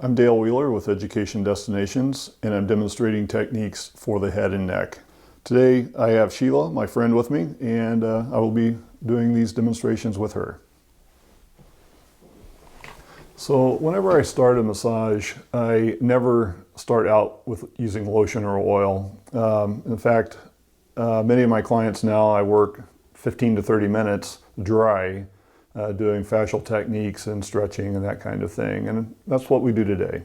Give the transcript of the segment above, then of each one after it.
I'm Dale Wheeler with Education Destinations, and I'm demonstrating techniques for the head and neck. Today I have Sheila, my friend, with me, and I will be doing these demonstrations with her. So whenever I start a massage, I never start out with using lotion or oil. In fact, many of my clients now, I work 15 to 30 minutes dry, doing fascial techniques and stretching and that kind of thing. And that's what we do today.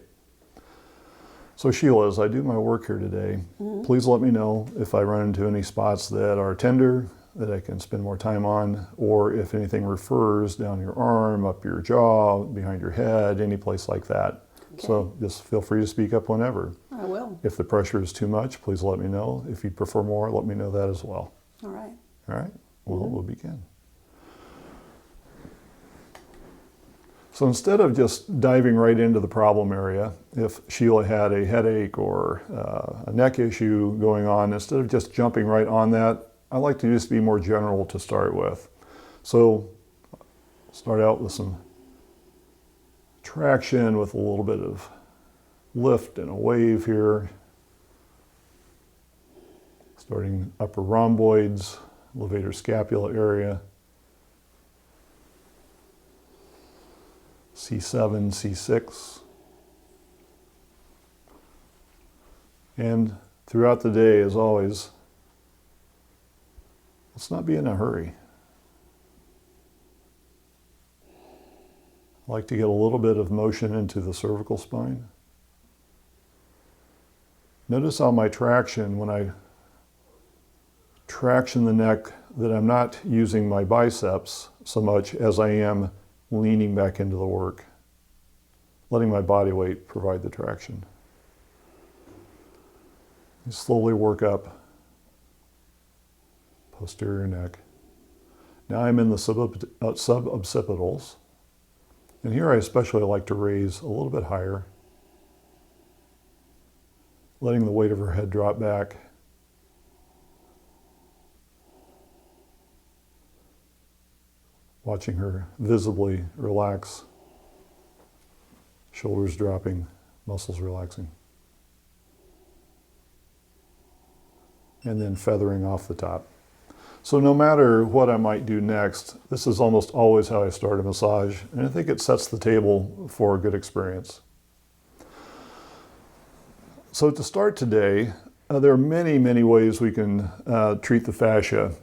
So Sheila, as I do my work here today, please let me know if I run into any spots that are tender, that I can spend more time on, or if anything refers down your arm, up your jaw, behind your head, any place like that. Okay. So just feel free to speak up whenever. I will. If the pressure is too much, please let me know. If you prefer more, let me know that as well. All right. All right, well, we'll begin. So instead of just diving right into the problem area, if Sheila had a headache or a neck issue going on, instead of just jumping right on that, I like to just be more general to start with. So start out with some traction with a little bit of lift and a wave here. Starting upper rhomboids, levator scapula area. C7, C6. And throughout the day, as always, let's not be in a hurry. I like to get a little bit of motion into the cervical spine. Notice how my traction, when I traction the neck, that I'm not using my biceps so much as I am leaning back into the work, letting my body weight provide the traction. You slowly work up posterior neck. Now I'm in the suboccipitals, and here I especially like to raise a little bit higher, letting the weight of her head drop back. Watching her visibly relax, shoulders dropping, muscles relaxing. And then feathering off the top. So no matter what I might do next, this is almost always how I start a massage, and I think it sets the table for a good experience. So to start today, there are many, many ways we can treat the fascia.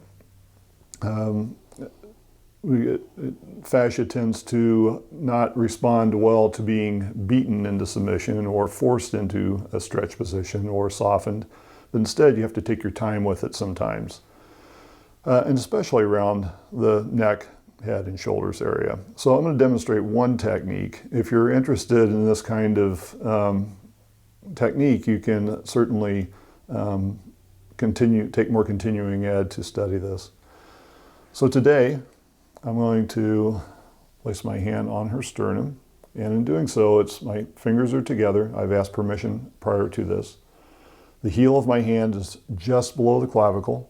Fascia tends to not respond well to being beaten into submission or forced into a stretch position or softened. But instead, you have to take your time with it sometimes, and especially around the neck, head, and shoulders area. So I'm going to demonstrate one technique. If you're interested in this kind of technique, you can certainly take more continuing ed to study this. So today, I'm going to place my hand on her sternum, and in doing so, my fingers are together. I've asked permission prior to this. The heel of my hand is just below the clavicle.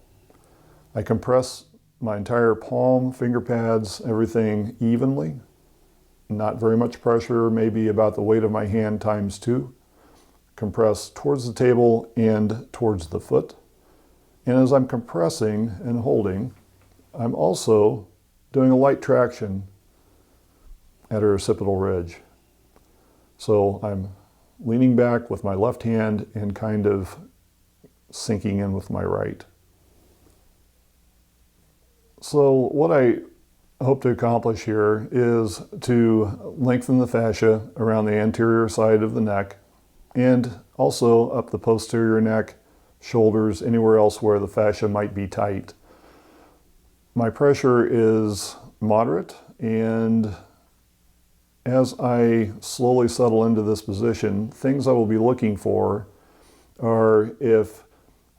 I compress my entire palm, finger pads, everything evenly. Not very much pressure, maybe about the weight of my hand times 2. Compress towards the table and towards the foot. And as I'm compressing and holding, I'm also doing a light traction at her occipital ridge. So I'm leaning back with my left hand and kind of sinking in with my right. So what I hope to accomplish here is to lengthen the fascia around the anterior side of the neck and also up the posterior neck, shoulders, anywhere else where the fascia might be tight. My pressure is moderate, and as I slowly settle into this position, things I will be looking for are if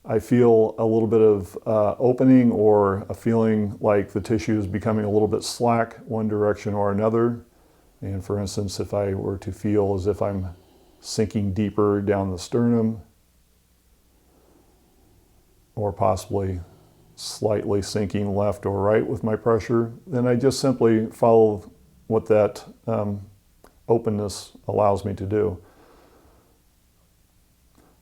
I feel a little bit of opening or a feeling like the tissue is becoming a little bit slack one direction or another. And for instance, if I were to feel as if I'm sinking deeper down the sternum, or possibly slightly sinking left or right with my pressure, then I just simply follow what that openness allows me to do.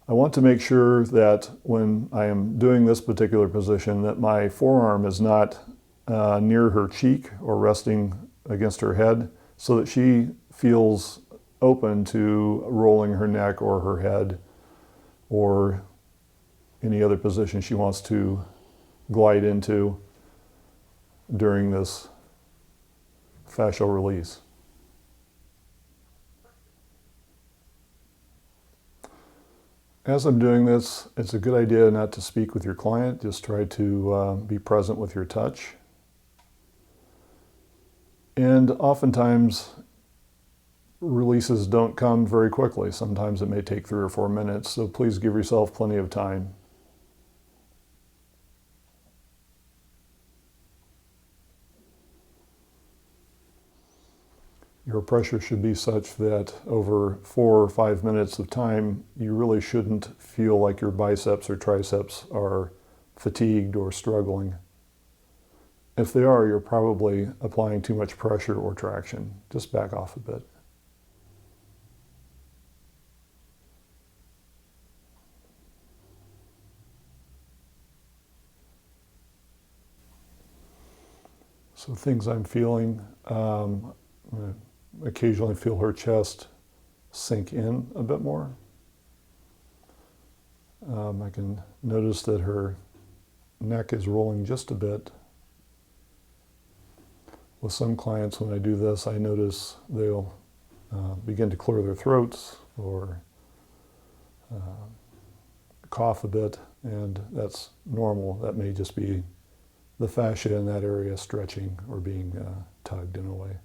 I want to make sure that when I am doing this particular position that my forearm is not near her cheek or resting against her head, so that she feels open to rolling her neck or her head or any other position she wants to glide into during this fascial release. As I'm doing this, it's a good idea not to speak with your client. Just try to be present with your touch. And oftentimes, releases don't come very quickly. Sometimes it may take 3 or 4 minutes, so please give yourself plenty of time. Your pressure should be such that over 4 or 5 minutes of time, you really shouldn't feel like your biceps or triceps are fatigued or struggling. If they are, you're probably applying too much pressure or traction. Just back off a bit. So things I'm feeling, occasionally feel her chest sink in a bit more. I can notice that her neck is rolling just a bit. With some clients, when I do this, I notice they'll begin to clear their throats or cough a bit, and that's normal. That may just be the fascia in that area stretching or being tugged in a way.